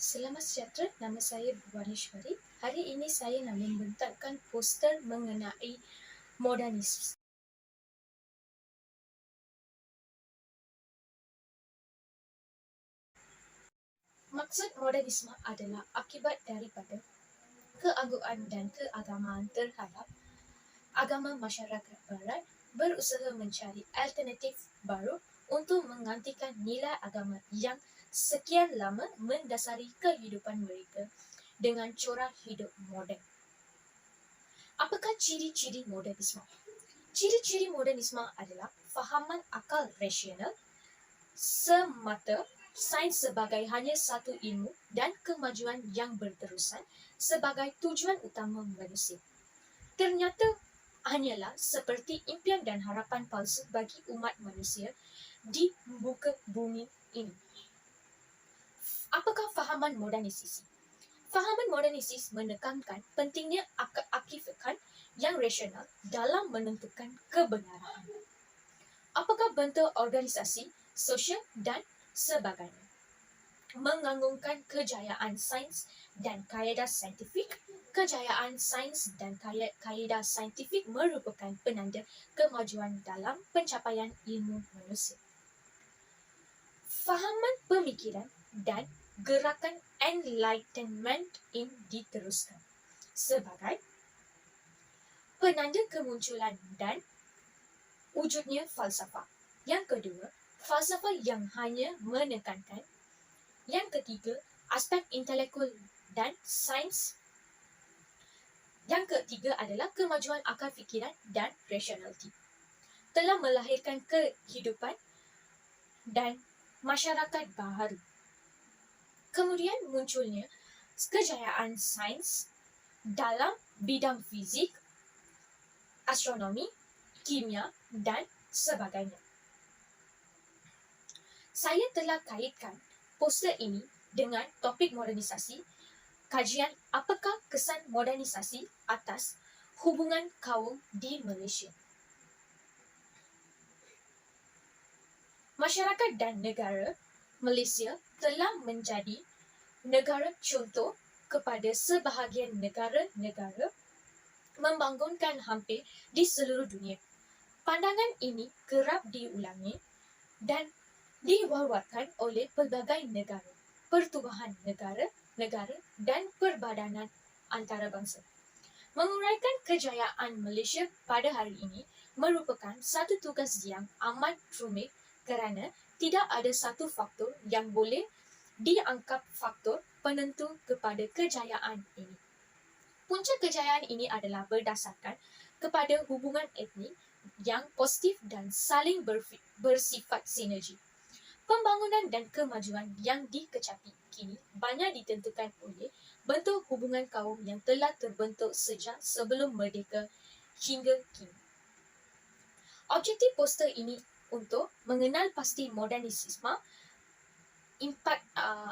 Selamat sejahtera, nama saya Buwanishwari. Hari ini saya nak membentangkan poster mengenai modernisme. Maksud modernisme adalah akibat daripada keagungan dan keagamaan terhadap agama masyarakat barat berusaha mencari alternatif baru untuk menggantikan nilai agama yang sekian lama mendasari kehidupan mereka dengan corak hidup moden. Apakah ciri-ciri modernisme? Ciri-ciri modernisme adalah fahaman akal rasional semata, sains sebagai hanya satu ilmu dan kemajuan yang berterusan sebagai tujuan utama manusia. Ternyata hanyalah seperti impian dan harapan palsu bagi umat manusia di muka bumi ini. Apakah fahaman modernisasi? Fahaman modernisis menekankan pentingnya akifkan yang rasional dalam menentukan kebenaran. Apakah bentuk organisasi, sosial dan sebagainya? Mengagungkan kejayaan sains dan kaedah saintifik. Kejayaan sains dan kaedah saintifik merupakan penanda kemajuan dalam pencapaian ilmu manusia. Fahaman pemikiran dan gerakan Enlightenment diteruskan sebagai penanda kemunculan dan wujudnya falsafah. Yang kedua, falsafah yang hanya menekankan. Yang ketiga, aspek intelektual dan sains. Yang ketiga adalah kemajuan akal fikiran dan rasionaliti. Telah melahirkan kehidupan dan masyarakat baharu. Kemudian munculnya kejayaan sains dalam bidang fizik, astronomi, kimia dan sebagainya. Saya telah kaitkan poster ini dengan topik modernisasi, kajian apakah kesan modernisasi atas hubungan kaum di Malaysia. Masyarakat dan negara Malaysia telah menjadi negara contoh kepada sebahagian negara-negara membangunkan hampir di seluruh dunia. Pandangan ini kerap diulangi dan diwawakan oleh pelbagai negara, pertubuhan negara dan perbadanan antarabangsa. Menguraikan kejayaan Malaysia pada hari ini merupakan satu tugas yang amat rumit kerana tidak ada satu faktor yang boleh dianggap faktor penentu kepada kejayaan ini. Punca kejayaan ini adalah berdasarkan kepada hubungan etnik yang positif dan saling bersifat sinergi. Pembangunan dan kemajuan yang dikecapi kini banyak ditentukan oleh bentuk hubungan kaum yang telah terbentuk sejak sebelum merdeka hingga kini. Objektif poster ini untuk mengenal pasti modernisme, impak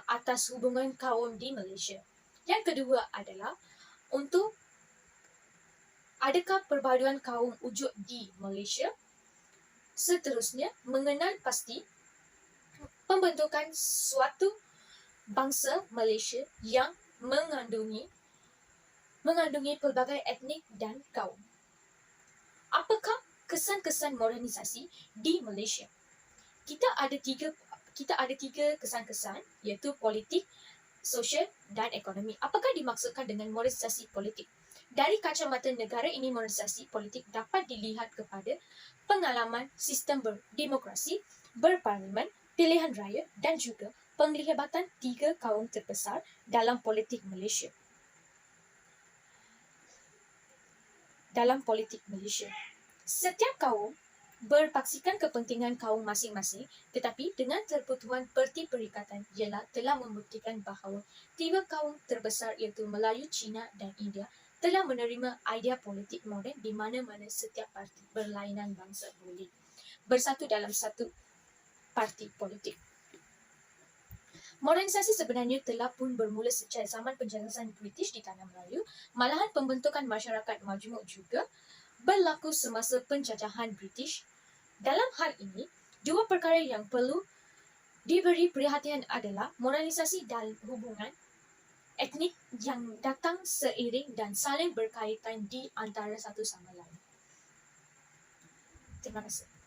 atas hubungan kaum di Malaysia. Yang kedua adalah untuk adakah perpaduan kaum wujud di Malaysia. Seterusnya, mengenal pasti pembentukan suatu bangsa Malaysia yang mengandungi pelbagai etnik dan kaum. Apakah kesan-kesan modernisasi di Malaysia? Kita ada tiga kesan-kesan, iaitu politik, sosial dan ekonomi. Apakah dimaksudkan dengan modernisasi politik? Dari kacamata negara ini, modernisasi politik dapat dilihat kepada pengalaman sistem berdemokrasi, berparlimen, pilihan raya dan juga penglibatan tiga kaum terbesar dalam politik Malaysia. Setiap kaum berpaksikan kepentingan kaum masing-masing, tetapi dengan terputuhan Perti Perikatan ialah telah membuktikan bahawa tiga kaum terbesar iaitu Melayu, Cina dan India telah menerima idea politik moden di mana-mana setiap parti berlainan bangsa boleh bersatu dalam satu parti politik. Modernisasi sebenarnya telah pun bermula sejak zaman penjajahan British di tanah Melayu. Malahan pembentukan masyarakat majmuk juga berlaku semasa penjajahan British. Dalam hal ini, dua perkara yang perlu diberi perhatian adalah moralisasi dalam hubungan etnik yang datang seiring dan saling berkaitan di antara satu sama lain. Terima kasih.